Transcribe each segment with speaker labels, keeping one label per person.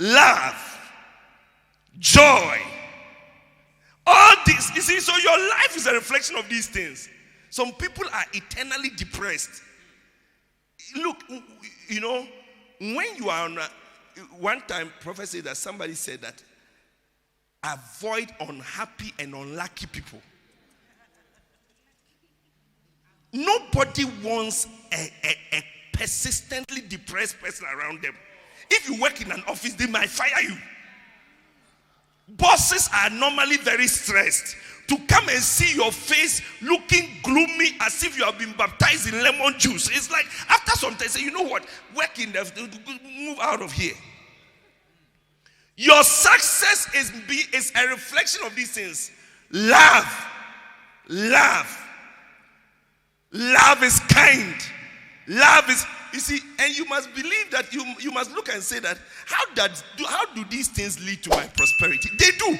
Speaker 1: love, joy. All this, you see, so your life is a reflection of these things. Some people are eternally depressed. Look, you know, when you are on one time, prophet said that somebody said that avoid unhappy and unlucky people. Nobody wants a persistently depressed person around them. If you work in an office, they might fire you. Bosses are normally very stressed. To come and see your face looking gloomy as if you have been baptized in lemon juice. It's like after some time, say, you know what? Work in move out of here. Your success is a reflection of these things. Love. Love is kind. Love is, you see, and you must believe that you must look and say that how do these things lead to my prosperity? They do.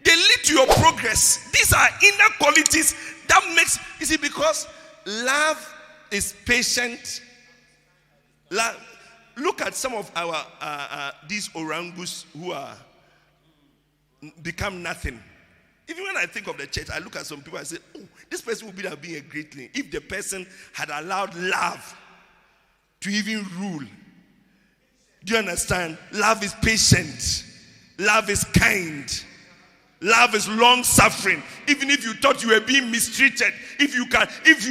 Speaker 1: They lead to your progress. These are inner qualities that makes, you see, because love is patient. Look at some of our these orangus who are become nothing. Even when I think of the church, I look at some people and say, oh, this person would have been a great thing if the person had allowed love to even rule. Do you understand? Love is patient. Love is kind. Love is long-suffering. Even if you thought you were being mistreated, if you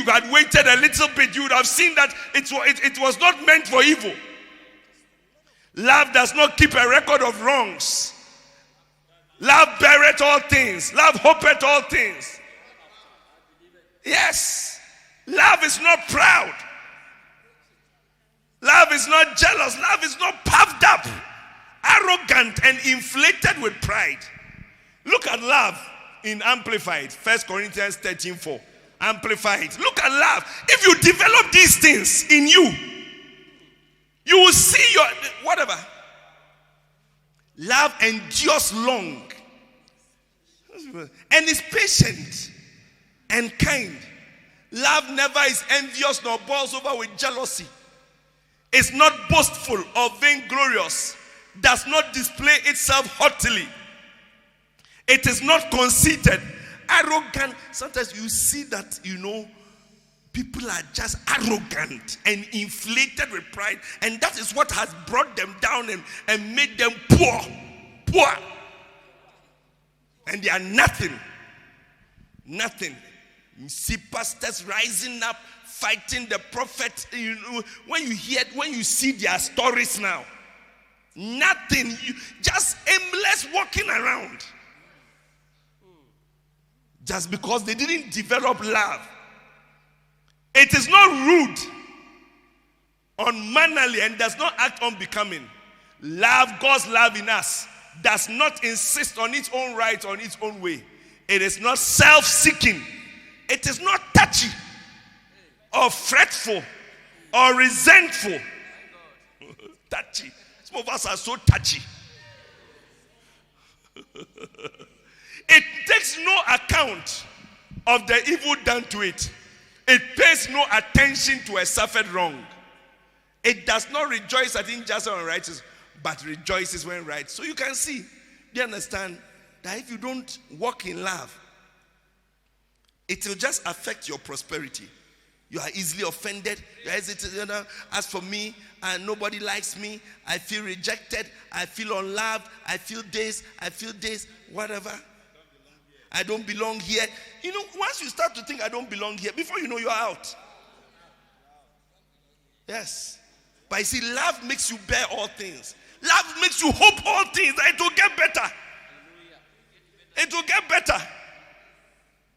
Speaker 1: had waited a little bit, you would have seen that it was not meant for evil. Love does not keep a record of wrongs. Love beareth all things. Love hopeth all things. Yes. Love is not proud. Love is not jealous. Love is not puffed up, arrogant, and inflated with pride. Look at love in Amplified. 1 Corinthians 13:4. Amplified. Look at love. If you develop these things in you, you will see your whatever. Love endures long and is patient and kind. Love never is envious nor boils over with jealousy. It's not boastful or vainglorious. Does not display itself haughtily. It is not conceited, arrogant. Sometimes you see that, people are just arrogant and inflated with pride. And that is what has brought them down and made them poor. And they are nothing. Nothing. You see pastors rising up, fighting the prophet. When you see their stories now, nothing. Just aimless walking around. Just because they didn't develop love. It is not rude, unmannerly, and does not act unbecoming. Love, God's love in us, does not insist on its own right, on its own way. It is not self-seeking. It is not touchy or fretful or resentful. Touchy. Some of us are so touchy. It takes no account of the evil done to it. It pays no attention to a suffered wrong. It does not rejoice at injustice or unrighteousness, but rejoices when right. So you can see, do you understand that if you don't walk in love, it will just affect your prosperity. You are easily offended. You are hesitant. As for me, nobody likes me. I feel rejected. I feel unloved. I feel this, whatever. I don't belong here. Once you start to think I don't belong here, before you know, you're out. Yes. But you see, love makes you bear all things. Love makes you hope all things. That it will get better. It will get better.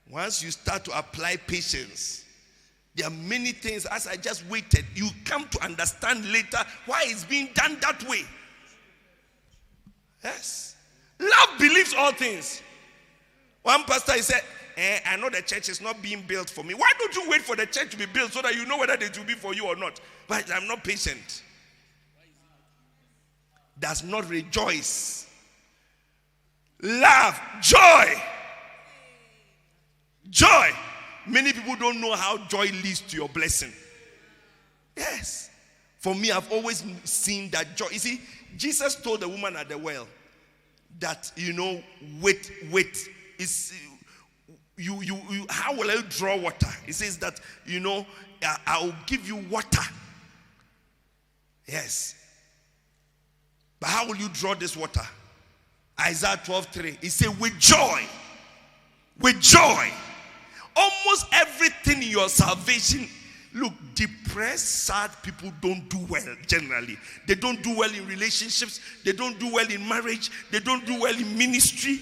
Speaker 1: Once you start to apply patience, there are many things, as I just waited, you come to understand later why it's being done that way. Yes. Love believes all things. One pastor, he said, I know the church is not being built for me. Why don't you wait for the church to be built so that you know whether it will be for you or not? But I'm not patient. Does not rejoice. Love, joy. Joy. Many people don't know how joy leads to your blessing. Yes. For me, I've always seen that joy. You see, Jesus told the woman at the well that, wait, is you how will I draw water? He says that, I'll give you water. Yes. But how will you draw this water? Isaiah 12:3. He said, with joy. With joy. Almost everything in your salvation. Look, depressed, sad people don't do well generally. They don't do well in relationships. They don't do well in marriage. They don't do well in ministry.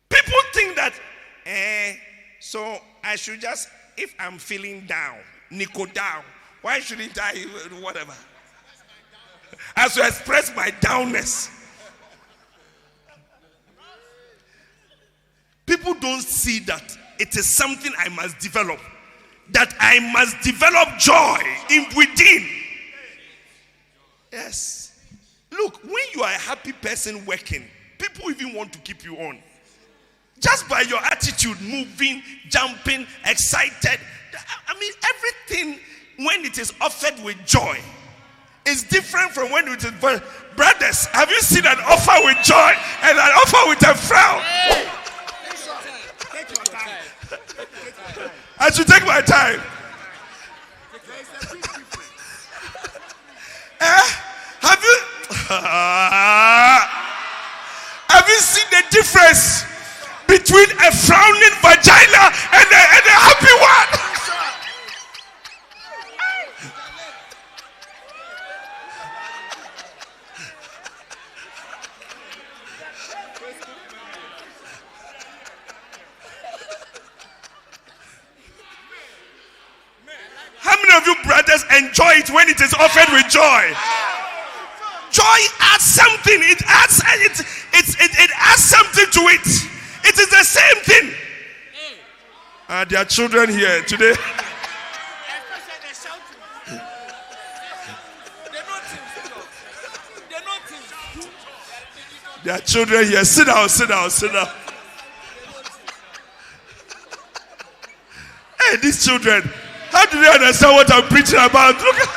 Speaker 1: People think that, so I should just, if I'm feeling down, Nico down, why shouldn't I, whatever? I should express my downness. People don't see that it is something I must develop. That I must develop joy within. Yes. Look, when you are a happy person working, people even want to keep you on. Just by your attitude, moving, jumping, excited. I mean, everything, when it is offered with joy, is different from when it is. Brothers, have you seen an offer with joy and an offer with a frown?
Speaker 2: Hey. Take your time.
Speaker 1: I should take my time. Have you seen the difference between a frowning vagina and a happy one? How many of you brothers enjoy it when it is offered with joy? Joy adds something. It adds something to it. It is the same thing. There are children here today. There are children here. Sit down. Hey, these children. How do they understand what I'm preaching about? Look at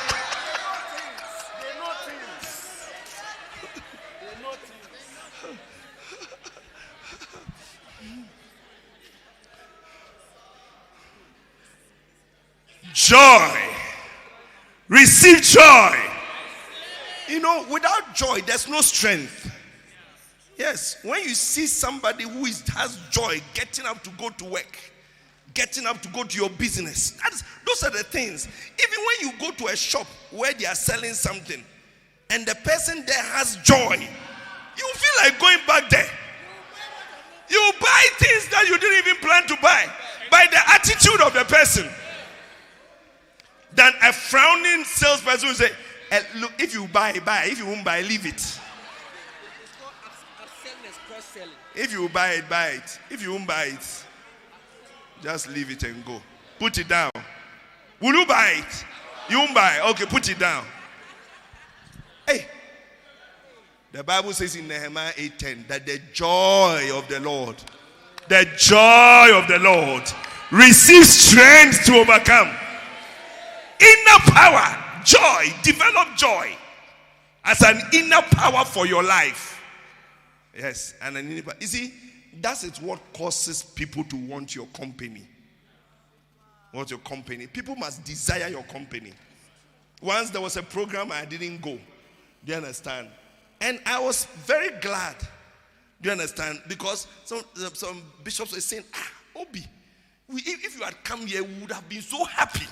Speaker 1: joy. Receive joy. Without joy, there's no strength. Yes, when you see somebody who has joy, getting up to go to work, getting up to go to your business, those are the things. Even when you go to a shop where they are selling something and the person there has joy, you feel like going back there. You buy things that you didn't even plan to buy by the attitude of the person. Than a frowning salesperson who say, look, if you buy. If you won't buy, leave it. If you buy it, buy it. If you won't buy it, just leave it and go. Put it down. Will you buy it? You won't buy it. Okay, put it down. Hey, the Bible says in Nehemiah 8:10 that the joy of the Lord receives strength to overcome. Inner power, joy, develop joy as an inner power for your life. Yes, and an inner power. You see, that is what causes people to want your company. Want your company. People must desire your company. Once there was a program I didn't go. Do you understand? And I was very glad. Do you understand? Because some bishops were saying, Obi, if you had come here, we would have been so happy.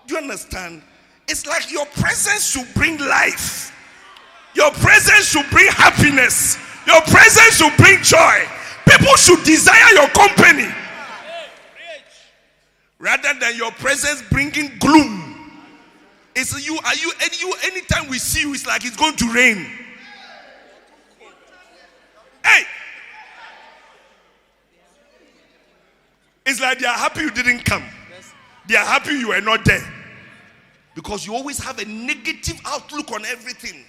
Speaker 1: Do you understand? It's like your presence should bring life. Your presence should bring happiness. Your presence should bring joy. People should desire your company. Rather than your presence bringing gloom. It's you. Anytime we see you, it's like it's going to rain. Hey! It's like they are happy you didn't come. They are happy you were not there. Because you always have a negative outlook on everything.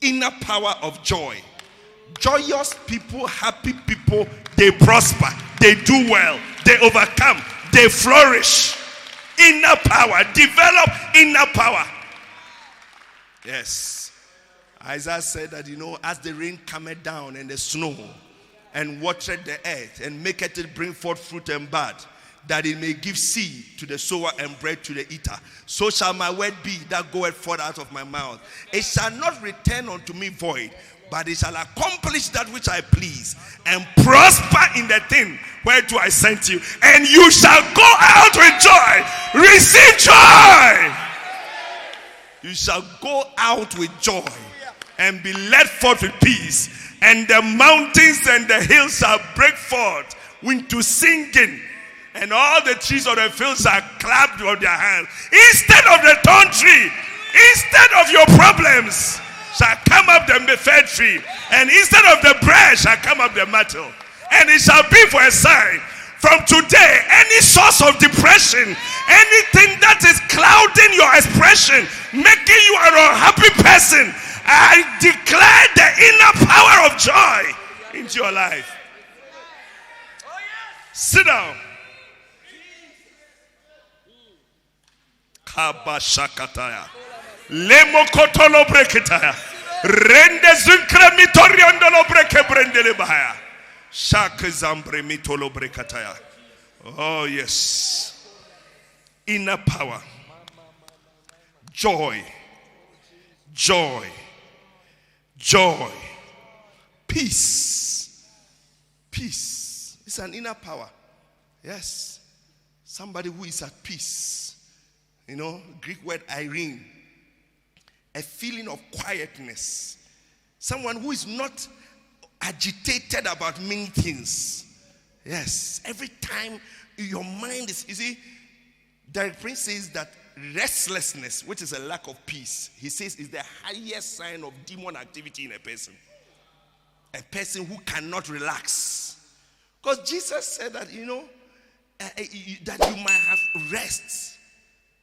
Speaker 1: Inner power of joy. Joyous people, happy people, they prosper, they do well, they overcome, they flourish. Inner power, develop inner power. Yes. Isaiah said that, as the rain cometh down and the snow and watereth the earth and maketh it bring forth fruit and bud, that it may give seed to the sower and bread to the eater, so shall my word be that goeth forth out of my mouth. It shall not return unto me void, but it shall accomplish that which I please and prosper in the thing whereto I sent you. And you shall go out with joy. Receive joy. You shall go out with joy and be led forth with peace. And the mountains and the hills shall break forth into singing. And all the trees of the field shall clap with their hands. Instead of the thorn tree, instead of your problems, shall come up the fir tree. And instead of the branch shall come up the myrtle. And it shall be for a sign. From today, any source of depression, anything that is clouding your expression, making you an unhappy person, I declare the inner power of joy into your life. Sit down. Kabashakataya. Lemokotolo breketaya. Rende zunkre mitoriondolo breke brendele bahaya. Shakazambre mitolo brekataya. Oh yes. Inner power. Joy. Joy. Joy. Peace. Peace. It's an inner power. Yes. Somebody who is at peace. Greek word Irene. A feeling of quietness. Someone who is not agitated about many things. Yes. Every time your mind is, Derek Prince says that restlessness, which is a lack of peace, he says is the highest sign of demon activity in a person. A person who cannot relax. Because Jesus said that, that you might have rest.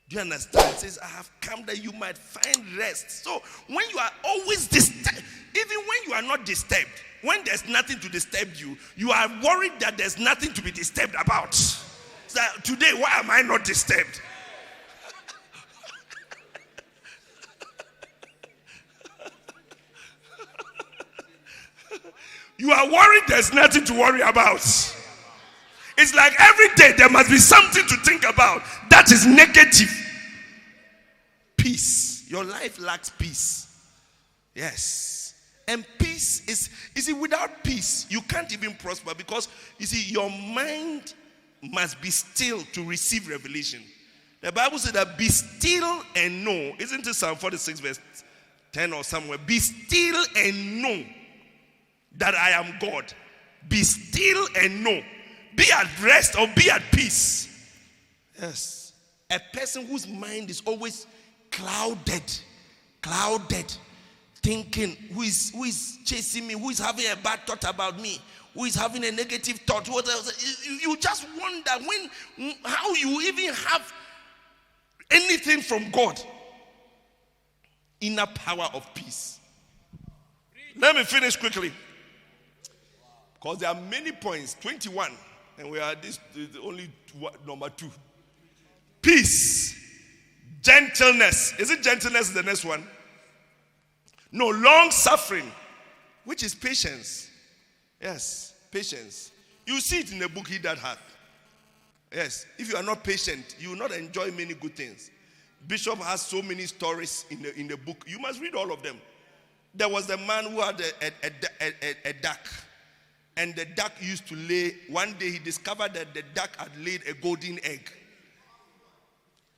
Speaker 1: Do you understand? It says, I have come that you might find rest. So when you are always disturbed, even when you are not disturbed, when there's nothing to disturb you, you are worried that there's nothing to be disturbed about. So today, why am I not disturbed? You are worried there's nothing to worry about. It's like every day there must be something to think about that is negative. Peace. Your life lacks peace. Yes. And peace is, without peace, you can't even prosper because, your mind must be still to receive revelation. The Bible said that be still and know. Isn't it Psalm 46 verse 10 or somewhere? Be still and know that I am God. Be still and know. Be at rest or be at peace. Yes. A person whose mind is always clouded, thinking, who is chasing me, who is having a bad thought about me, who is having a negative thought. You just wonder how you even have anything from God. Inner power of peace. Let me finish quickly. Because there are many points. 21. And we are only number 2. Peace. Gentleness. Is it gentleness is the next one? No, long suffering. Which is patience. Yes, patience. You see it in the book He That Hath. Yes, if you are not patient, you will not enjoy many good things. Bishop has so many stories in the book. You must read all of them. There was a man who had a duck. And the duck used to lay. One day he discovered that the duck had laid a golden egg.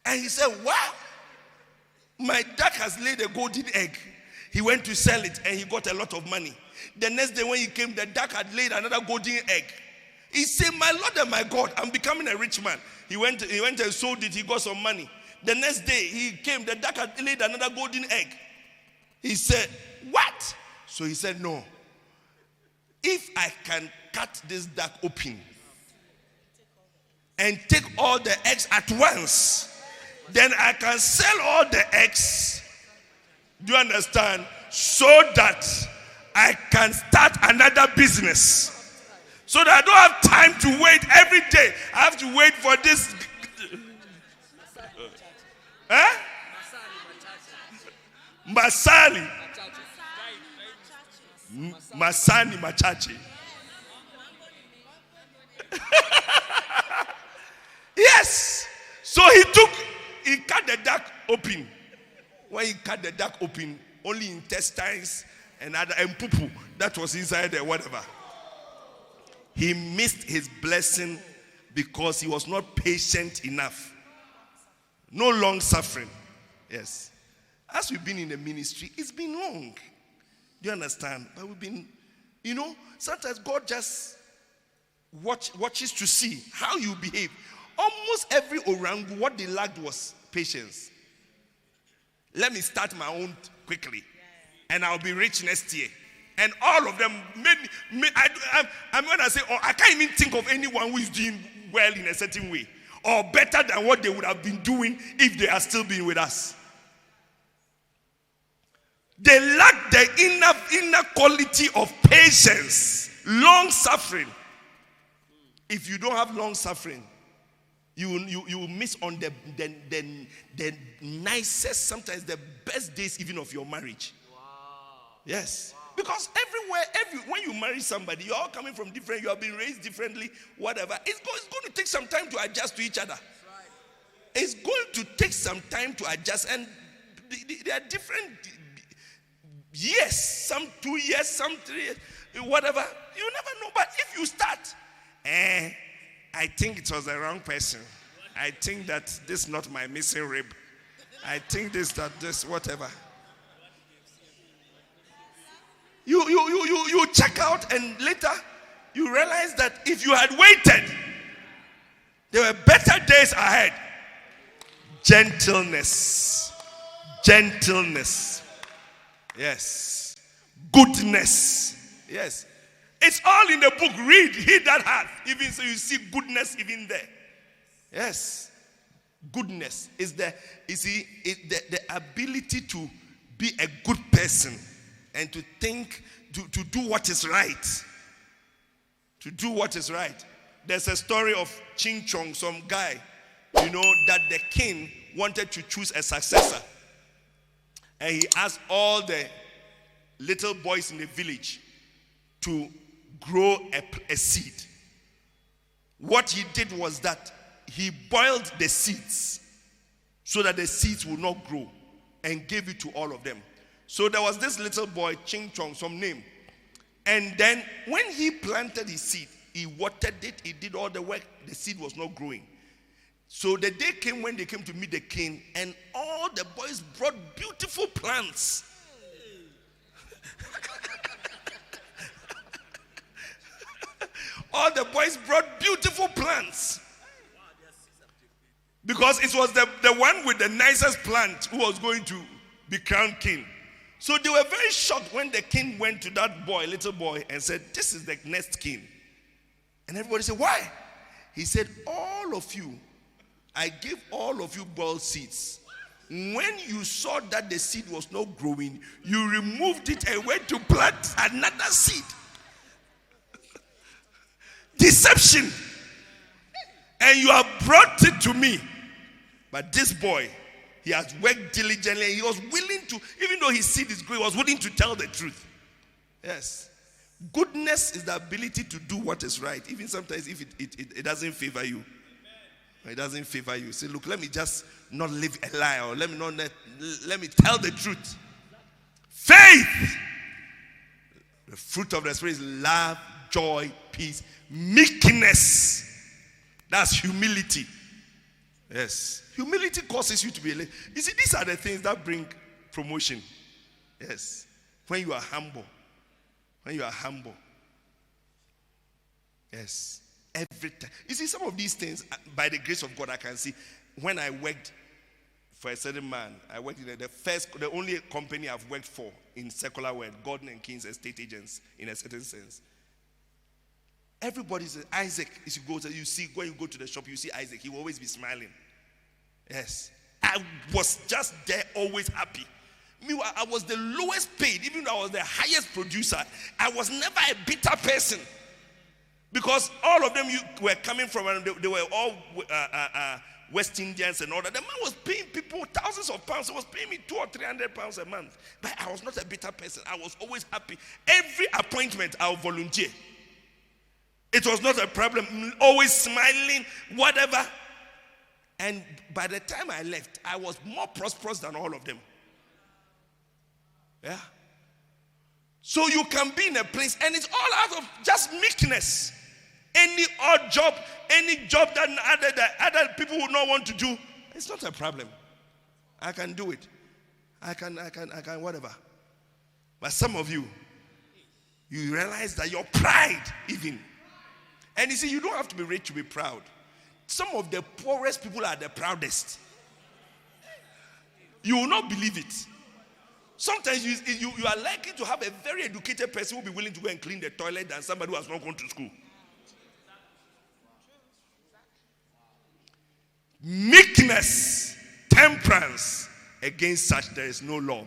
Speaker 1: And he said, wow, my duck has laid a golden egg. He went to sell it and he got a lot of money. The next day when he came, the duck had laid another golden egg. He said, my Lord and my God, I'm becoming a rich man. He went and sold it. He got some money. The next day he came, the duck had laid another golden egg. He said, what? So he said, no. If I can cut this duck open and take all the eggs at once, then I can sell all the eggs. Do you understand? So that I can start another business. So that I don't have time to wait every day. I have to wait for this. Masali. Masani Machachi. Yes. So he cut the duck open. When he cut the duck open, only intestines and pupu that was inside there, whatever. He missed his blessing because he was not patient enough. No long suffering. Yes. As we've been in the ministry, it's been long. Do you understand? But we've been, sometimes God just watches to see how you behave. Almost every orang, what they lacked was patience. Let me start my own quickly, and I'll be rich next year. And all of them I'm going to say, I can't even think of anyone who is doing well in a certain way, or better than what they would have been doing if they are still being with us. They lack the inner quality of patience, long suffering. If you don't have long suffering, you will miss on the nicest, sometimes the best days even of your marriage. Wow. Yes. Wow. Because when you marry somebody, you're all coming from different, you have been raised differently, whatever. It's going to take some time to adjust to each other. Right. It's going to take some time to adjust, and they are different years, some 2 years, some 3 years, whatever. You never know. But if you start, I think it was the wrong person. I think that this is not my missing rib. I think this, whatever. You check out, and later you realize that if you had waited, there were better days ahead. Gentleness. Yes. Goodness. Yes. It's all in the book. Read. He that hath. Even so you see goodness even there. Yes. Goodness is the ability to be a good person and to think, to do what is right. To do what is right. There's a story of Ching Chong, some guy, that the king wanted to choose a successor. And he asked all the little boys in the village to grow a seed. What he did was that he boiled the seeds so that the seeds would not grow, and gave it to all of them. So there was this little boy, Ching Chong, some name. And then when he planted his seed, he watered it, he did all the work, the seed was not growing. So the day came when they came to meet the king, and all the boys brought beautiful plants. All the boys brought beautiful plants. Because it was the one with the nicest plant who was going to be crowned king. So they were very shocked when the king went to that boy, little boy, and said, "This is the next king." And everybody said, "Why?" He said, "All of you, I gave all of you boiled seeds. When you saw that the seed was not growing, you removed it and went to plant another seed." Deception. And you have brought it to me. But this boy, he has worked diligently, and he was willing to, even though his seed is growing, he was willing to tell the truth. Yes. Goodness is the ability to do what is right, even sometimes if it doesn't favor you. It doesn't favor you. Say, look, let me just not live a lie, or let me tell the truth. Faith. The fruit of the Spirit is love, joy, peace, meekness. That's humility. Yes. Humility causes you to be a. You see, these are the things that bring promotion. Yes. When you are humble. When you are humble. Yes. Every time. You see, some of these things, by the grace of God, I can see. When I worked for a certain man, I worked in the only company I've worked for in secular world, Gordon and King's estate agents, in a certain sense. Everybody says, Isaac, you see, when you go to the shop, you see Isaac, he will always be smiling. Yes. I was just there, always happy. Meanwhile, I was the lowest paid, even though I was the highest producer. I was never a bitter person. Because all of them were coming from, they were all West Indians and all that. The man was paying people thousands of pounds. He was paying me 200 or 300 pounds a month. But I was not a bitter person. I was always happy. Every appointment, I'll volunteer. It was not a problem. Always smiling, whatever. And by the time I left, I was more prosperous than all of them. Yeah. So you can be in a place, and it's all out of just meekness. Any odd job, any job that other people would not want to do, it's not a problem. I can do it. I can whatever. But some of you realize that your pride even. And you see, you don't have to be rich to be proud. Some of the poorest people are the proudest. You will not believe it. Sometimes you are likely to have a very educated person who will be willing to go and clean the toilet than somebody who has not gone to school. Meekness, temperance, against such there is no law.